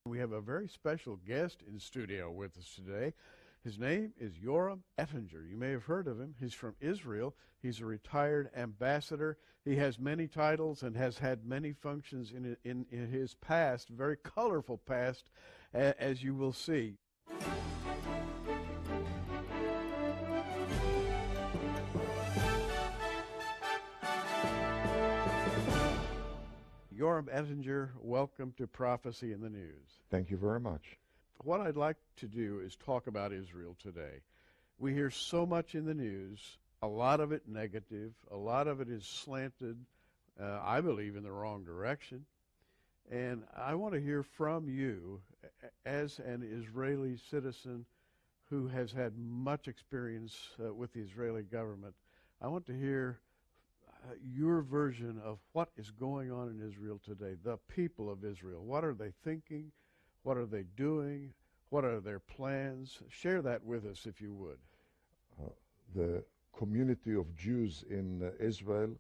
We have a very special guest in studio with us today. His name is Yoram Ettinger. You may have heard of him. He's from Israel. He's a retired ambassador. He has many titles and has had many functions in his past, very colorful past, as you will see. Yoram Ettinger, welcome to Prophecy in the News. Thank you very much. What I'd like to do is talk about Israel today. We hear so much in the news, a lot of it negative, a lot of it is slanted, I believe, in the wrong direction. And I want to hear from you, as an Israeli citizen who has had much experience with the Israeli government. I want to hear your version of what is going on in Israel today, the people of Israel. What are they thinking? What are they doing? What are their plans? Share that with us, if you would. The community of Jews in Israel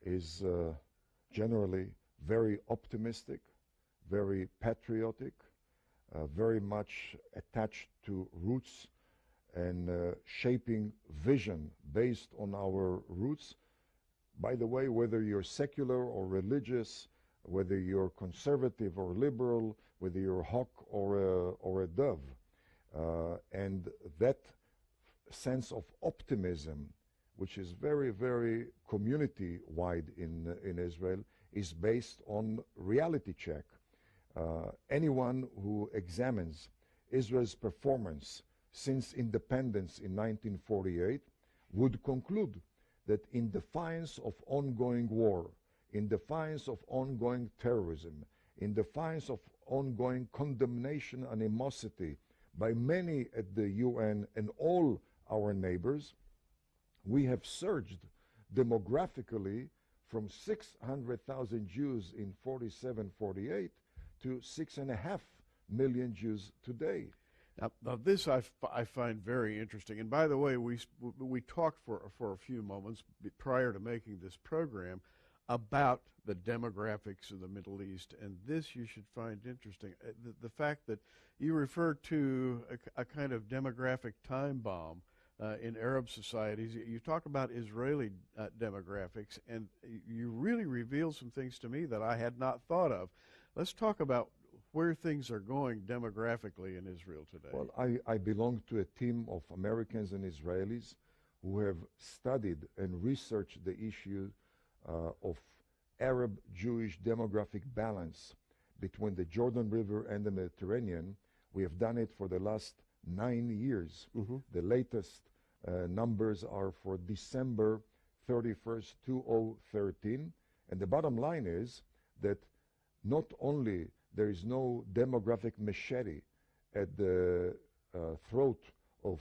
is generally very optimistic, very patriotic, very much attached to roots and shaping vision based on our roots. By the way, whether you're secular or religious, whether you're conservative or liberal, whether you're a hawk or a dove. And that sense of optimism, which is very, very community-wide in Israel, is based on reality check. Anyone who examines Israel's performance since independence in 1948 would conclude that in defiance of ongoing war, in defiance of ongoing terrorism, in defiance of ongoing condemnation, animosity by many at the UN and all our neighbors, we have surged demographically from 600,000 Jews in 47-48 to 6.5 million Jews today. Now this I find very interesting. And by the way, we talked for a few moments prior to making this program about the demographics of the Middle East, and this you should find interesting. The fact that you refer to a kind of demographic time bomb in Arab societies. You talk about Israeli demographics, and you really reveal some things to me that I had not thought of. Let's talk about where things are going demographically in Israel today. Well, I belong to a team of Americans and Israelis who have studied and researched the issue of Arab-Jewish demographic balance between the Jordan River and the Mediterranean. We have done it for the last 9 years. Mm-hmm. The latest numbers are for December 31st, 2013. And the bottom line is that not only there is no demographic machete at the throat of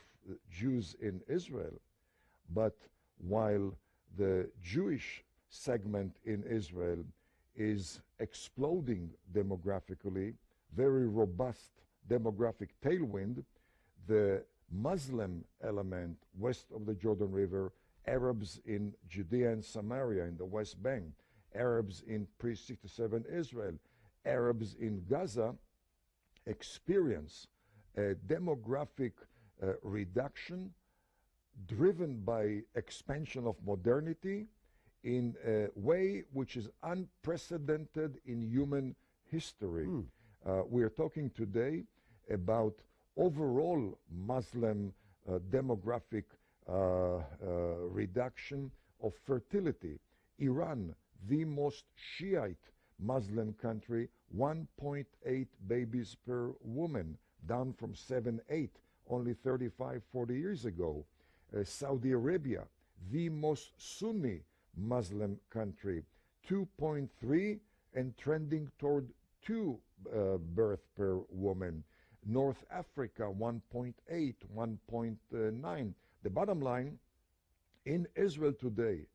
Jews in Israel, but while the Jewish segment in Israel is exploding demographically, very robust demographic tailwind, the Muslim element west of the Jordan River, Arabs in Judea and Samaria in the West Bank, Arabs in pre-67 Israel, Arabs in Gaza experience a demographic reduction driven by expansion of modernity in a way which is unprecedented in human history. We are talking today about overall Muslim demographic reduction of fertility. Iran, the most Shiite Muslim country, 1.8 babies per woman, down from 7-8 only 35, 40 years ago. Saudi Arabia, the most Sunni Muslim country, 2.3 and trending toward 2 birth per woman. North Africa, 1.8, 1.9. The bottom line, in Israel today,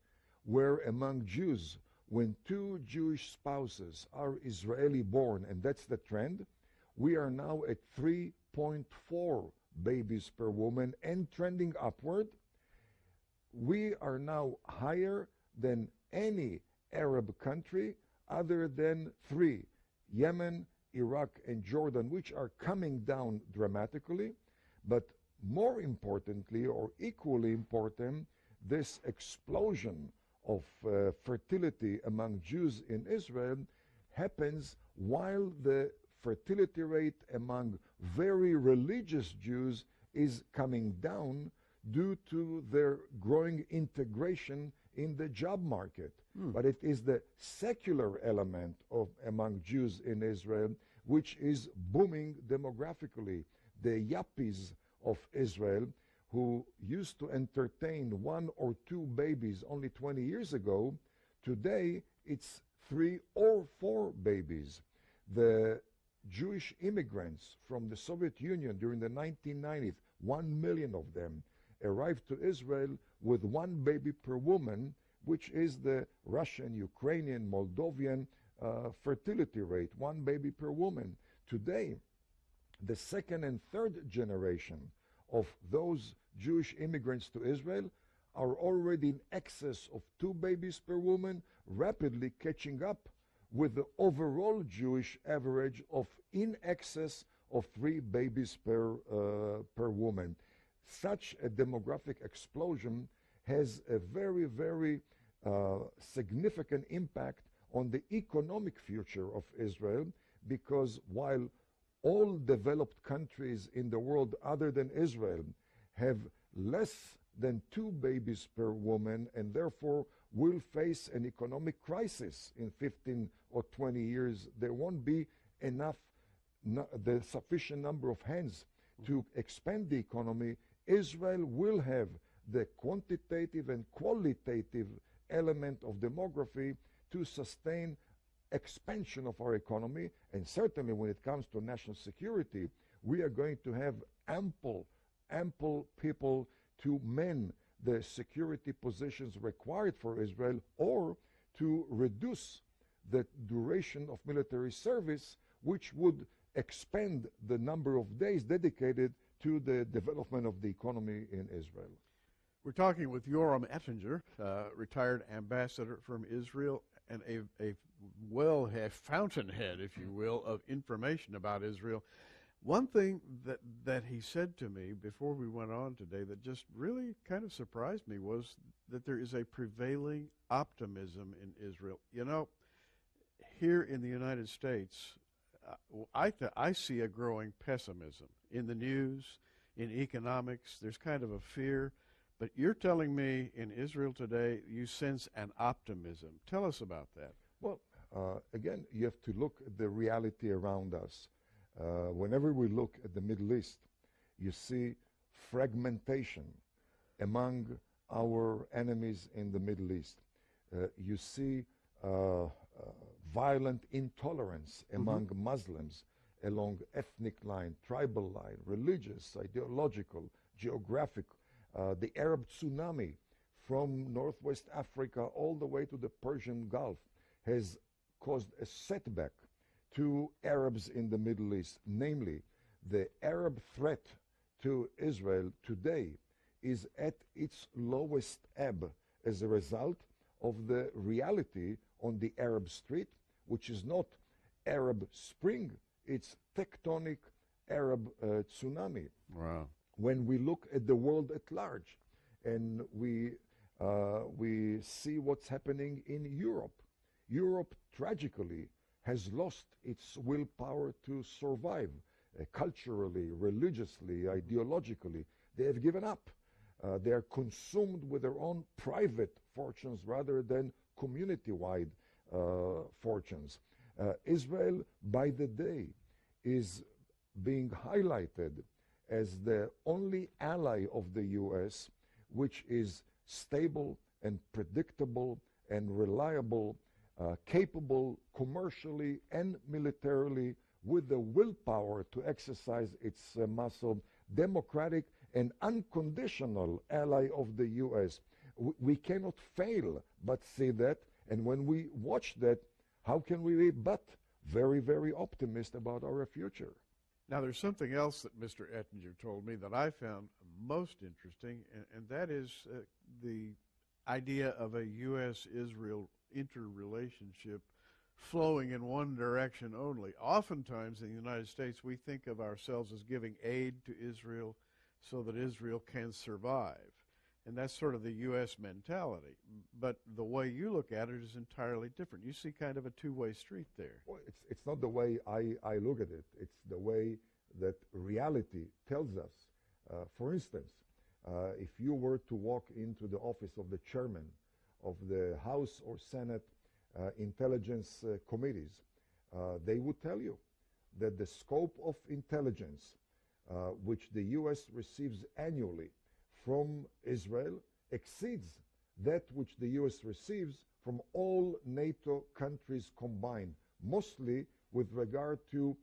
where among Jews, when 2 Jewish spouses are Israeli born, and that's the trend, we are now at 3.4 babies per woman and trending upward. We are now higher than any Arab country other than 3, Yemen, Iraq, and Jordan, which are coming down dramatically, but more importantly, or equally important, this explosion of fertility among Jews in Israel happens while the fertility rate among very religious Jews is coming down due to their growing integration in the job market. But it is the secular element of among Jews in Israel which is booming demographically. The yuppies of Israel, who used to entertain 1 or 2 babies only 20 years ago, today it's 3 or 4 babies. The Jewish immigrants from the Soviet Union during the 1990s, 1 million of them, arrived to Israel with 1 baby per woman, which is the Russian, Ukrainian, Moldovan fertility rate, 1 baby per woman. Today, the second and third generation of those Jewish immigrants to Israel are already in excess of 2 babies per woman, rapidly catching up with the overall Jewish average of in excess of 3 babies per woman. Such a demographic explosion has a very, very significant impact on the economic future of Israel, because while all developed countries in the world other than Israel have less than 2 babies per woman and therefore will face an economic crisis in 15 or 20 years, there won't be enough, the sufficient number of hands to expand the economy. Israel will have the quantitative and qualitative element of demography to sustain expansion of our economy, and certainly when it comes to national security, we are going to have ample people to man the security positions required for Israel, or to reduce the duration of military service, which would expand the number of days dedicated to the development of the economy in Israel. We're talking with Yoram Ettinger, retired ambassador from Israel, and a fountainhead, if you will, of information about Israel. One thing that he said to me before we went on today that just really kind of surprised me was that there is a prevailing optimism in Israel. You know, here in the United States, I see a growing pessimism in the news, in economics. There's kind of a fear. But you're telling me in Israel today you sense an optimism. Tell us about that. Well, again, you have to look at the reality around us. Whenever we look at the Middle East, you see fragmentation among our enemies in the Middle East. You see violent intolerance among Muslims along ethnic line, tribal line, religious, ideological, geographic. The Arab tsunami from Northwest Africa all the way to the Persian Gulf has caused a setback to Arabs in the Middle East. Namely, the Arab threat to Israel today is at its lowest ebb as a result of the reality on the Arab street, which is not Arab Spring, it's tectonic Arab tsunami. Wow. When we look at the world at large and we see what's happening in Europe, Europe tragically has lost its willpower to survive culturally, religiously, ideologically. They have given up. They are consumed with their own private fortunes rather than community-wide fortunes. Israel, by the day, is being highlighted as the only ally of the U.S. which is stable and predictable and reliable, capable commercially and militarily, with the willpower to exercise its muscle, democratic and unconditional ally of the U.S. We cannot fail but see that, and when we watch that, how can we be but very, very optimistic about our future? Now, there's something else that Mr. Ettinger told me that I found most interesting, and that is the idea of a U.S.-Israel interrelationship flowing in one direction only. Oftentimes in the United States, we think of ourselves as giving aid to Israel so that Israel can survive. And that's sort of the U.S. mentality. But the way you look at it is entirely different. You see kind of a two-way street there. Well, it's not the way I look at it. It's the way that reality tells us. For instance, if you were to walk into the office of the chairman of the House or Senate intelligence committees, they would tell you that the scope of intelligence which the U.S. receives annually from Israel exceeds that which the U.S. receives from all NATO countries combined, mostly with regard to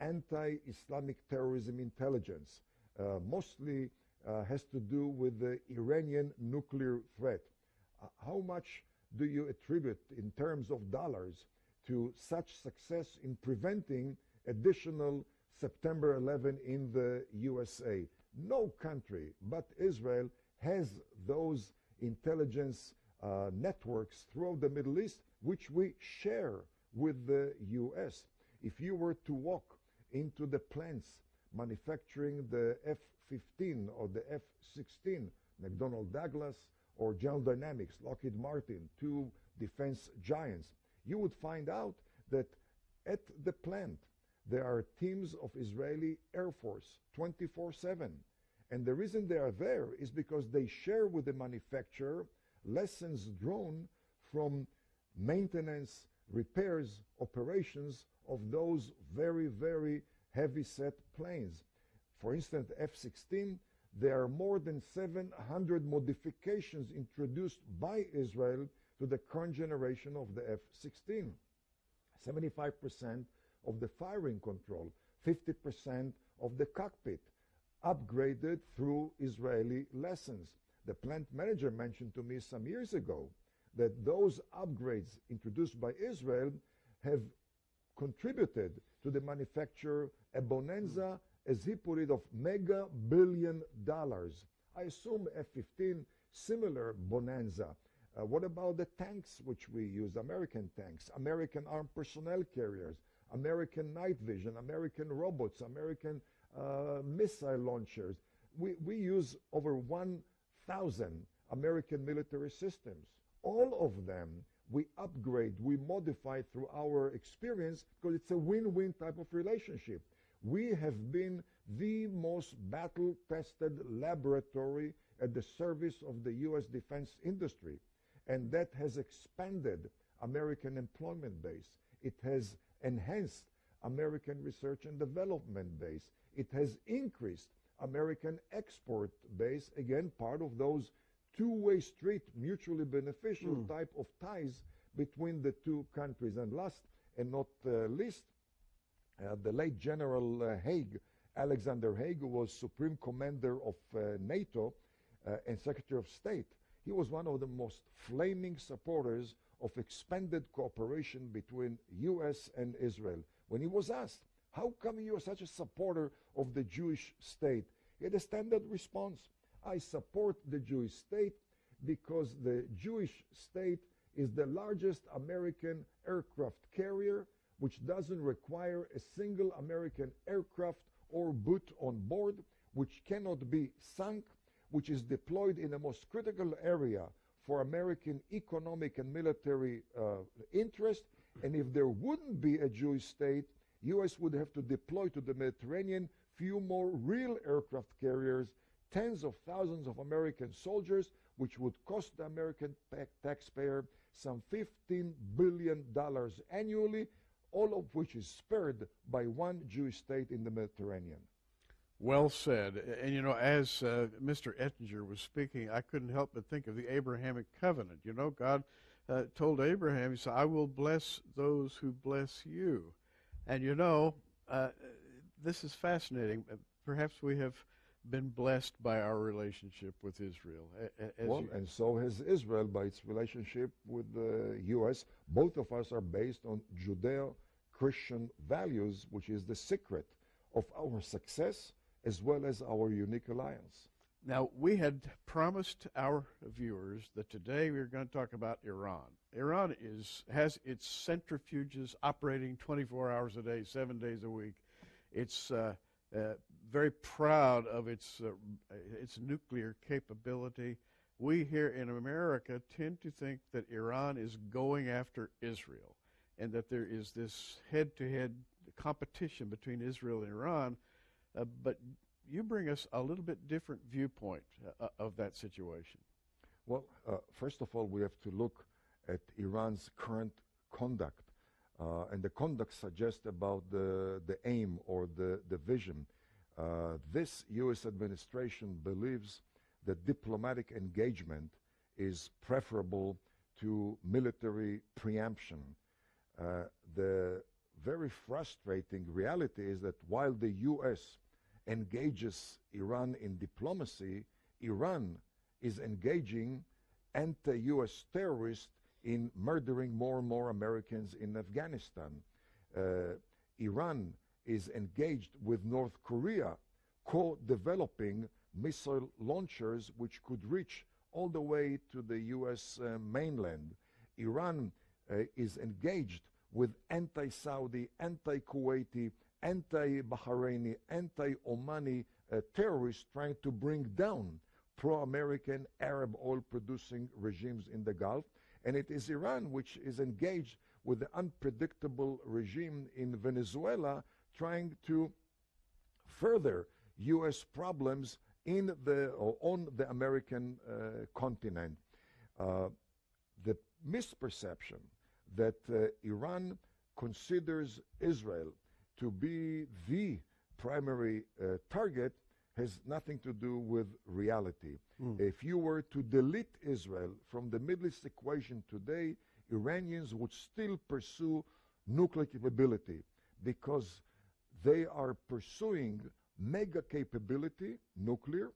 anti-Islamic terrorism intelligence, mostly has to do with the Iranian nuclear threat. How much do you attribute in terms of dollars to such success in preventing additional September 11 in the USA? No country but Israel has those intelligence networks throughout the Middle East, which we share with the U.S. If you were to walk into the plants manufacturing the F-15 or the F-16, McDonnell Douglas or General Dynamics, Lockheed Martin, two defense giants, you would find out that at the plant there are teams of Israeli Air Force 24/7. And the reason they are there is because they share with the manufacturer lessons drawn from maintenance, repairs, operations of those very, very heavy-set planes. For instance, F-16, there are more than 700 modifications introduced by Israel to the current generation of the F-16. 75% of the firing control, 50% of the cockpit, upgraded through Israeli lessons. The plant manager mentioned to me some years ago that those upgrades introduced by Israel have contributed to the manufacture a bonanza, as he put it, of mega billion dollars. I assume F-15, similar bonanza. What about the tanks which we use, American tanks, American armed personnel carriers, American night vision, American robots, American missile launchers? We use over 1,000 American military systems. All of them we upgrade, we modify through our experience because it's a win-win type of relationship. We have been the most battle-tested laboratory at the service of the U.S. defense industry, and that has expanded American employment base. It has enhanced American research and development base. It has increased American export base, again, part of those two-way street, mutually beneficial type of ties between the two countries. And last and not least, the late General Haig, Alexander Haig, who was Supreme Commander of NATO and Secretary of State. He was one of the most flaming supporters of expanded cooperation between U.S. and Israel. When he was asked, how come you are such a supporter of the Jewish state? He had a standard response. I support the Jewish state because the Jewish state is the largest American aircraft carrier, which doesn't require a single American aircraft or boot on board, which cannot be sunk, which is deployed in the most critical area for American economic and military interest. And if there wouldn't be a Jewish state, U.S. would have to deploy to the Mediterranean few more real aircraft carriers, tens of thousands of American soldiers, which would cost the American taxpayer some $15 billion annually, all of which is spared by one Jewish state in the Mediterranean. Well said. And you know, as Mr. Ettinger was speaking, I couldn't help but think of the Abrahamic covenant. You know, God told Abraham, he said, I will bless those who bless you. And you know, this is fascinating. Perhaps we have been blessed by our relationship with Israel. And so has Israel by its relationship with the U.S. Both of us are based on Judeo-Christian values, which is the secret of our success as well as our unique alliance. Now, we had promised our viewers that today we were going to talk about Iran. Iran has its centrifuges operating 24 hours a day, 7 days a week. It's very proud of its nuclear capability. We here in America tend to think that Iran is going after Israel and that there is this head-to-head competition between Israel and Iran, but you bring us a little bit different viewpoint of that situation. Well, first of all, we have to look at Iran's current conduct, and the conduct suggests about the aim or the vision. This U.S. administration believes that diplomatic engagement is preferable to military preemption. The very frustrating reality is that while the U.S. engages Iran in diplomacy, Iran is engaging anti-U.S. terrorists in murdering more and more Americans in Afghanistan. Iran is engaged with North Korea, co-developing missile launchers which could reach all the way to the U.S. mainland. Iran is engaged with anti-Saudi, anti-Kuwaiti, anti-Bahraini, anti-Omani terrorists trying to bring down pro-American Arab oil-producing regimes in the Gulf. And it is Iran which is engaged with the unpredictable regime in Venezuela trying to further U.S. problems on the American continent. The misperception that Iran considers Israel to be the primary target has nothing to do with reality. If you were to delete Israel from the Middle East equation today, Iranians would still pursue nuclear capability because they are pursuing mega capability, nuclear,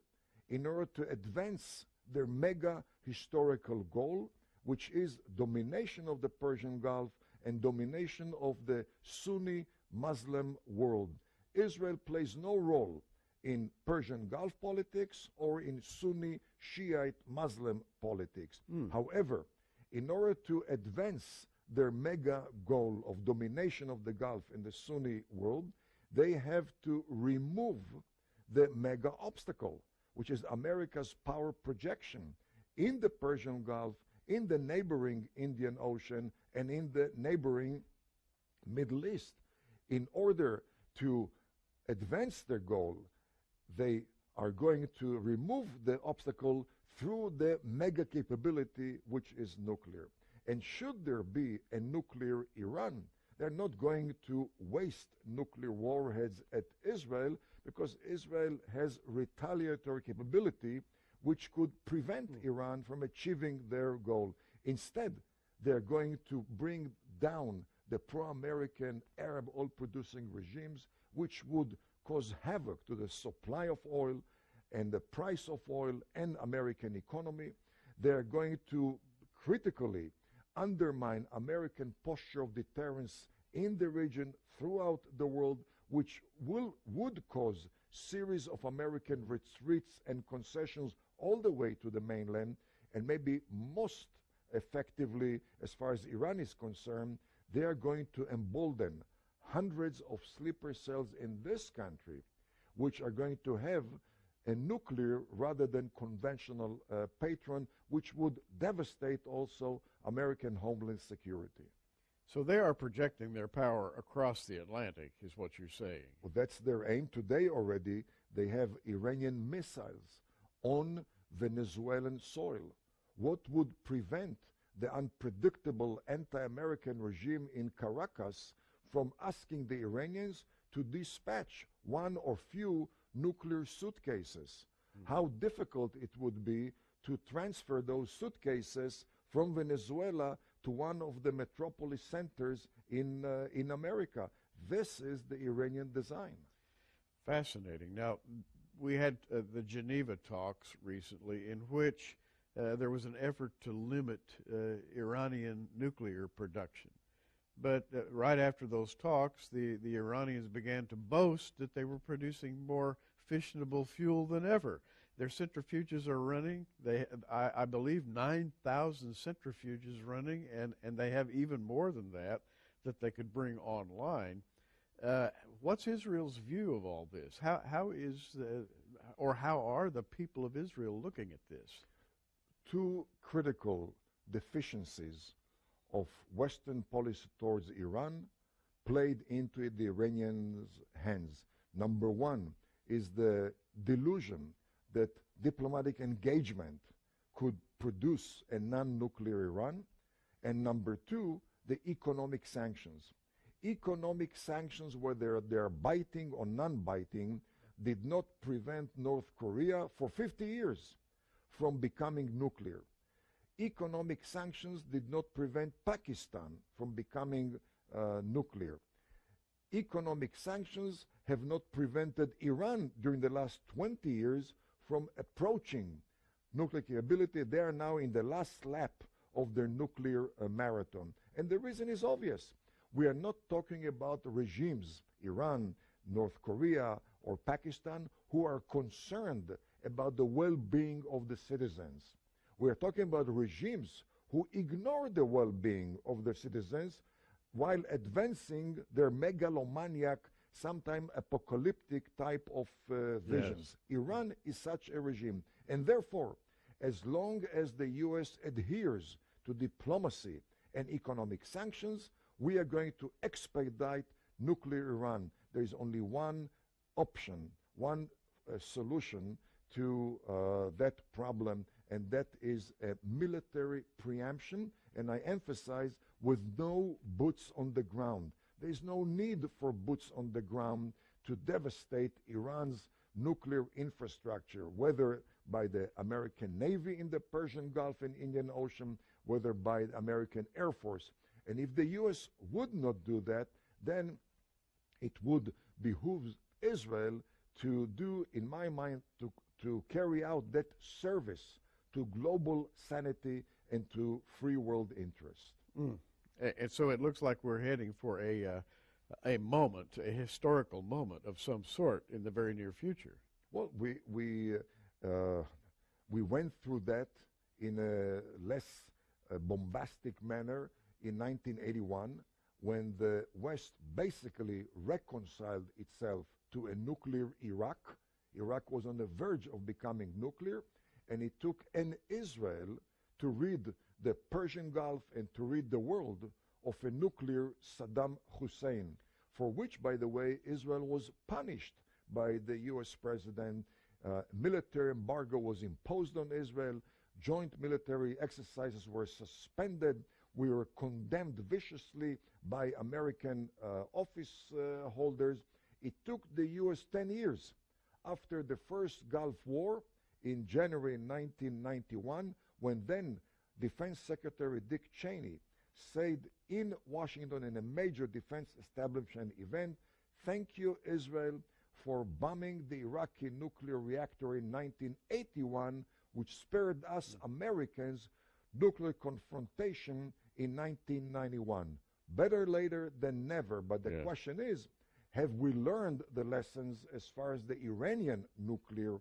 in order to advance their mega historical goal, which is domination of the Persian Gulf and domination of the Sunni Muslim world. Israel plays no role in Persian Gulf politics or in Sunni Shiite Muslim politics. However, in order to advance their mega goal of domination of the Gulf in the Sunni world, they have to remove the mega obstacle, which is America's power projection in the Persian Gulf, in the neighboring Indian Ocean, and in the neighboring Middle East. In order to advance their goal, they are going to remove the obstacle through the mega capability, which is nuclear. And should there be a nuclear Iran, they're not going to waste nuclear warheads at Israel because Israel has retaliatory capability which could prevent Iran from achieving their goal. Instead, they're going to bring down the pro-American Arab oil-producing regimes, which would cause havoc to the supply of oil and the price of oil and American economy. They're going to critically undermine American posture of deterrence in the region throughout the world, which would cause series of American retreats and concessions all the way to the mainland, and maybe most effectively, as far as Iran is concerned, they are going to embolden hundreds of sleeper cells in this country, which are going to have a nuclear rather than conventional patron, which would devastate also American homeland security. So they are projecting their power across the Atlantic, is what you're saying. Well, that's their aim. Today already, they have Iranian missiles on Venezuelan soil. What would prevent the unpredictable anti-American regime in Caracas from asking the Iranians to dispatch one or few nuclear suitcases? How difficult it would be to transfer those suitcases from Venezuela to one of the metropolis centers in America. This is the Iranian design. Fascinating. Now, we had the Geneva talks recently in which there was an effort to limit Iranian nuclear production. But right after those talks, the Iranians began to boast that they were producing more fissionable fuel than ever. Their centrifuges are running. I believe, 9,000 centrifuges running, and they have even more than that they could bring online. What's Israel's view of all this? How are the people of Israel looking at this? Two critical deficiencies of Western policy towards Iran played into the Iranians' hands. Number one is the delusion that diplomatic engagement could produce a non-nuclear Iran, and number two, the economic sanctions. Economic sanctions, whether they're biting or non-biting, did not prevent North Korea for 50 years from becoming nuclear. Economic sanctions did not prevent Pakistan from becoming nuclear. Economic sanctions have not prevented Iran during the last 20 years from approaching nuclear capability. They are now in the last lap of their nuclear marathon. And the reason is obvious. We are not talking about regimes, Iran, North Korea, or Pakistan, who are concerned about the well-being of the citizens. We are talking about regimes who ignore the well-being of their citizens while advancing their megalomaniac, sometimes apocalyptic type of visions. Yes. Iran is such a regime. And therefore, as long as the U.S. adheres to diplomacy and economic sanctions, we are going to expedite nuclear Iran. There is only one option, one solution to that problem, and that is a military preemption, and I emphasize, with no boots on the ground. There is no need for boots on the ground to devastate Iran's nuclear infrastructure, whether by the American Navy in the Persian Gulf and Indian Ocean, whether by the American Air Force. And if the U.S. would not do that, then it would behoove Israel to do, in my mind, to carry out that service to global sanity and to free world interest. And so it looks like we're heading for a moment, a historical moment of some sort in the very near future. Well, we went through that in a less bombastic manner in 1981, when the West basically reconciled itself to a nuclear Iraq. Iraq was on the verge of becoming nuclear, and it took an Israel to rid the Persian Gulf and to rid the world of a nuclear Saddam Hussein, for which, by the way, Israel was punished by the U.S. president. Military embargo was imposed on Israel. Joint military exercises were suspended. We were condemned viciously by American office holders. It took the U.S. 10 years after the first Gulf War in January 1991, when then Defense Secretary Dick Cheney said in Washington in a major defense establishment event, "Thank you, Israel, for bombing the Iraqi nuclear reactor in 1981, which spared us Americans nuclear confrontation in 1991. Better later than never." But the question is, have we learned the lessons as far as the Iranian nuclear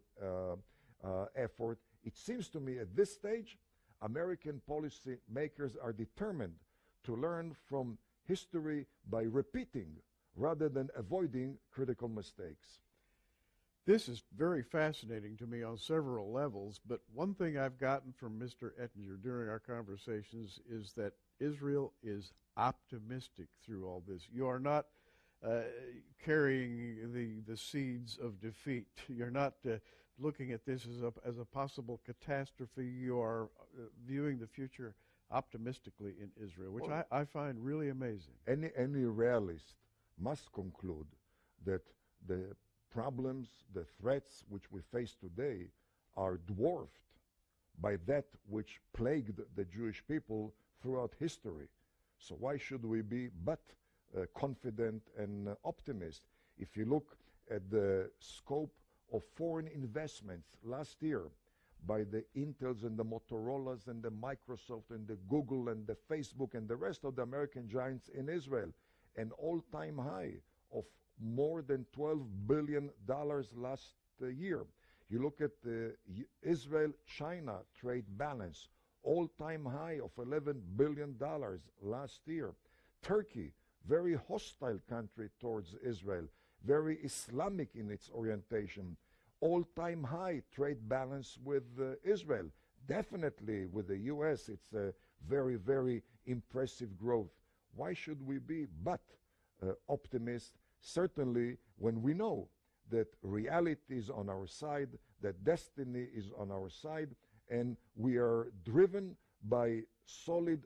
effort? It seems to me at this stage, American policy makers are determined to learn from history by repeating rather than avoiding critical mistakes. This is very fascinating to me on several levels, but one thing I've gotten from Mr. Ettinger during our conversations is that Israel is optimistic through all this. You are not carrying the seeds of defeat. You're not looking at this as a possible catastrophe. You are viewing the future optimistically in Israel, which I find really amazing. Any realist must conclude that the problems, the threats which we face today are dwarfed by that which plagued the Jewish people throughout history. So why should we be but confident and optimist? If you look at the scope of foreign investments last year by the Intels and the Motorola's and the Microsoft and the Google and the Facebook and the rest of the American giants in Israel, an all-time high of more than $12 billion last year. You look at the Israel-China trade balance, all-time high of $11 billion last year. Turkey, very hostile country towards Israel, very Islamic in its orientation, all-time high trade balance with Israel. Definitely with the U.S., it's a very, very impressive growth. Why should we be but optimists? Certainly when we know that reality is on our side, that destiny is on our side, and we are driven by solid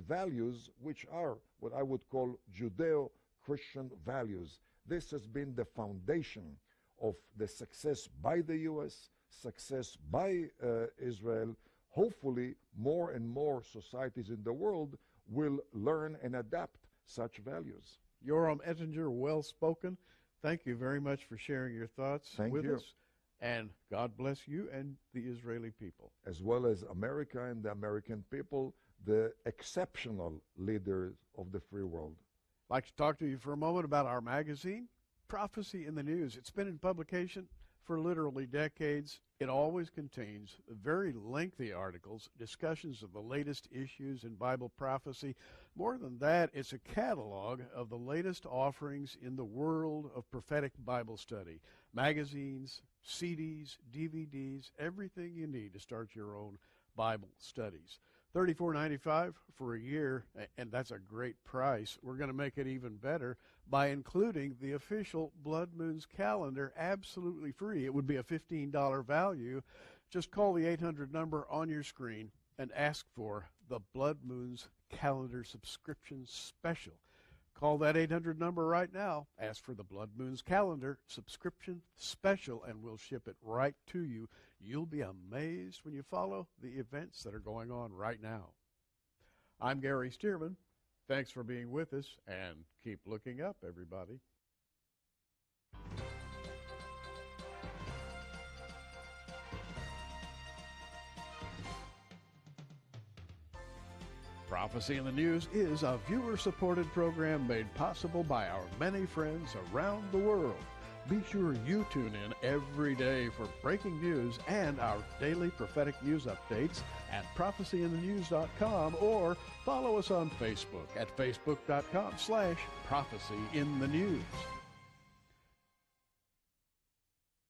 values, which are what I would call Judeo-Christian values. This has been the foundation of the success by the U.S., success by Israel. Hopefully, more and more societies in the world will learn and adapt such values. Yoram Ettinger, well spoken. Thank you very much for sharing your thoughts with us. And God bless you and the Israeli people. As well as America and the American people, the exceptional leaders of the free world. I'd like to talk to you for a moment about our magazine, Prophecy in the News. It's been in publication for literally decades. It always contains very lengthy articles, discussions of the latest issues in Bible prophecy. More than that, it's a catalog of the latest offerings in the world of prophetic Bible study. Magazines, CDs, DVDs, everything you need to start your own Bible studies. $34.95 for a year, and that's a great price. We're going to make it even better by including the official Blood Moons calendar absolutely free. It would be a $15 value. Just call the 800 number on your screen and ask for the Blood Moons calendar subscription special. Call that 800 number right now. Ask for the Blood Moons calendar subscription special, and we'll ship it right to you. You'll be amazed when you follow the events that are going on right now. I'm Gary Stearman. Thanks for being with us, and keep looking up, everybody. Prophecy in the News is a viewer-supported program made possible by our many friends around the world. Be sure you tune in every day for breaking news and our daily prophetic news updates at prophecyinthenews.com, or follow us on Facebook at facebook.com/prophecyinthenews.